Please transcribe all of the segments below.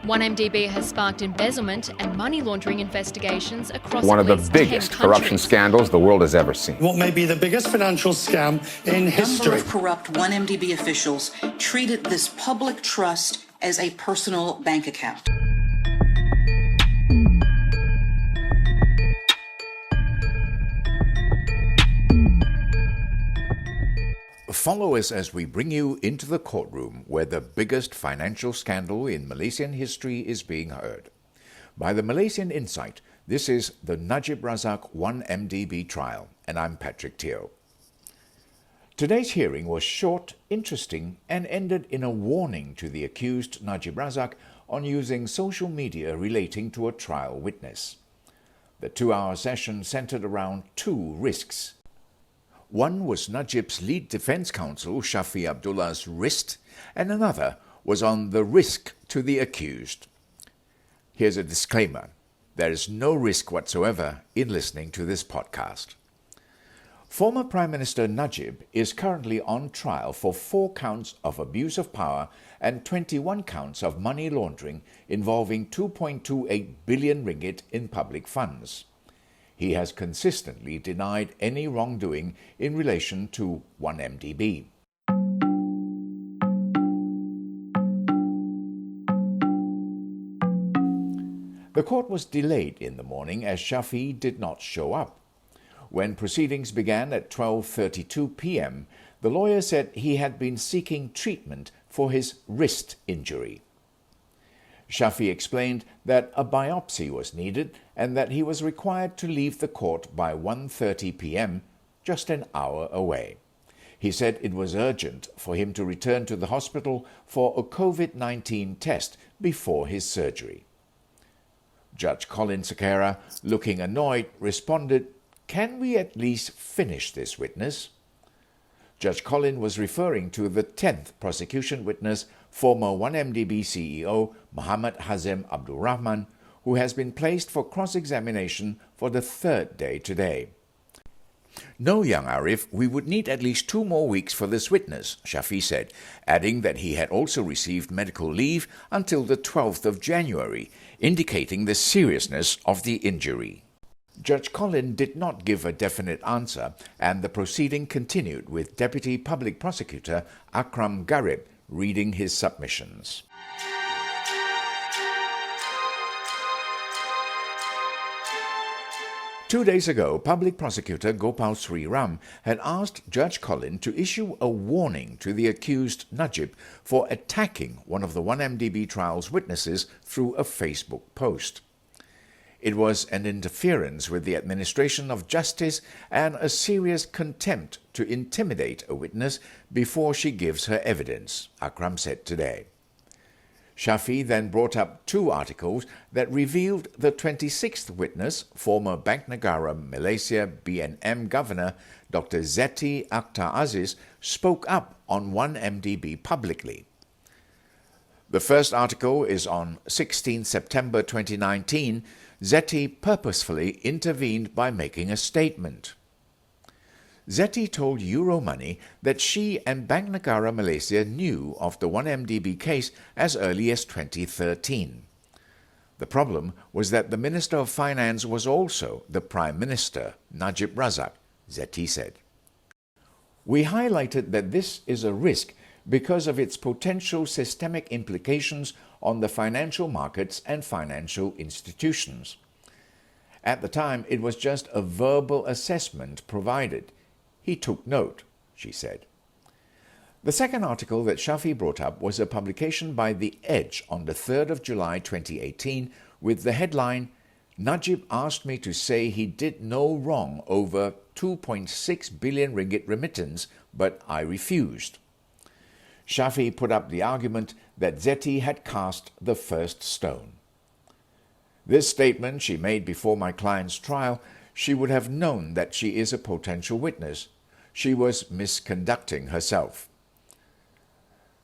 1MDB has sparked embezzlement and money laundering investigations across one of the at least biggest 10 corruption countries. scandals the world has ever seen. What may be the biggest financial scam in history. A number of corrupt 1MDB officials treated this public trust as a personal bank account. Follow us as we bring you into the courtroom where the biggest financial scandal in Malaysian history is being heard. By the Malaysian Insight, this is the Najib Razak 1MDB trial, and I'm Patrick Teo. Today's hearing was short, interesting, and ended in a warning to the accused Najib Razak on using social media relating to a trial witness. The 2-hour session centered around 2 risks. One was Najib's lead defense counsel, Shafee Abdullah's wrist, and another was on the risk to the accused. Here's a disclaimer. There is no risk whatsoever in listening to this podcast. Former Prime Minister Najib is currently on trial for 4 counts of abuse of power and 21 counts of money laundering involving 2.28 billion ringgit in public funds. He has consistently denied any wrongdoing in relation to 1MDB. The court was delayed in the morning as Shafee did not show up. When proceedings began at 12:32 p.m., the lawyer said he had been seeking treatment for his wrist injury. Shafee explained that a biopsy was needed and that he was required to leave the court by 1:30 p.m., just an hour away. He said it was urgent for him to return to the hospital for a COVID-19 test before his surgery. Judge Colin Sekera, looking annoyed, responded, "Can we at least finish this witness?" Judge Colin was referring to the 10th prosecution witness, former 1MDB CEO Muhammad Hazim Abdul Rahman, who has been placed for cross-examination for the 3rd day today. "No, young Arif, we would need at least 2 more weeks for this witness," Shafee said, adding that he had also received medical leave until the 12th of January, indicating the seriousness of the injury. Judge Colin did not give a definite answer, and the proceeding continued with Deputy Public Prosecutor Akram Garib reading his submissions. Two days ago, Public Prosecutor Gopal Sri Ram had asked Judge Colin to issue a warning to the accused Najib for attacking one of the 1MDB trial's witnesses through a Facebook post. It was an interference with the administration of justice and a serious contempt to intimidate a witness before she gives her evidence, Akram said today. Shafee then brought up 2 articles that revealed the 26th witness, former Bank Negara Malaysia BNM Governor Dr. Zeti Akhtar Aziz, spoke up on 1MDB publicly. The first article is on 16 September 2019. Zeti purposefully intervened by making a statement. Zeti told Euromoney that she and Bank Negara Malaysia knew of the 1MDB case as early as 2013. The problem was that the Minister of Finance was also the Prime Minister, Najib Razak, Zeti said. "We highlighted that this is a risk because of its potential systemic implications on the financial markets and financial institutions. At the time, it was just a verbal assessment provided. He took note," she said. The second article that Shafee brought up was a publication by The Edge on the 3rd of July 2018 with the headline, "Najib asked me to say he did no wrong over 2.6 billion ringgit remittance, but I refused." Shafee put up the argument that Zeti had cast the first stone. "This statement she made before my client's trial, she would have known that she is a potential witness. She was misconducting herself.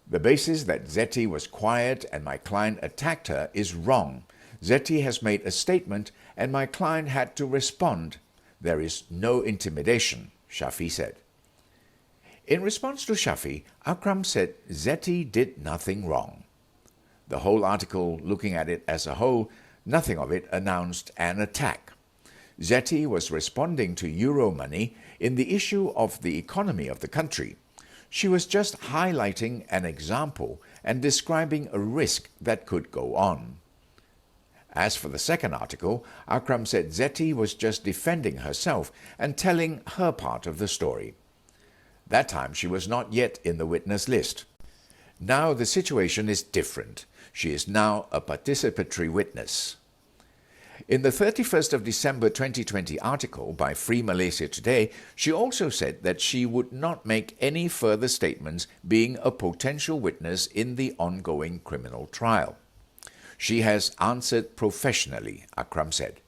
The basis that Zeti was quiet and my client attacked her is wrong. Zeti has made a statement and my client had to respond. There is no intimidation," Shafee said. In response to Shafee, Akram said Zeti did nothing wrong. The whole article, looking at it as a whole, nothing of it announced an attack. Zetty was responding to Euromoney in the issue of the economy of the country. She was just highlighting an example and describing a risk that could go on. As for the second article, Akram said Zetty was just defending herself and telling her part of the story. That time she was not yet in the witness list. Now the situation is different. She is now a participatory witness. In the 31st of December 2020 article by Free Malaysia Today, she also said that she would not make any further statements being a potential witness in the ongoing criminal trial. She has answered professionally, Akram said.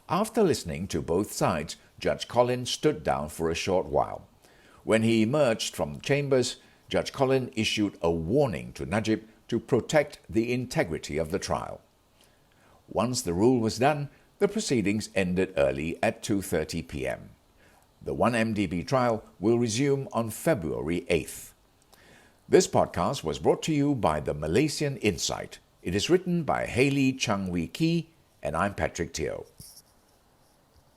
After listening to both sides, Judge Collin stood down for a short while. When he emerged from chambers, Judge Collin issued a warning to Najib to protect the integrity of the trial. Once the rule was done, the proceedings ended early at 2:30 p.m. The 1MDB trial will resume on February 8th. This podcast was brought to you by the Malaysian Insight. It is written by Hayley Chung Wee Kee, and I'm Patrick Teo.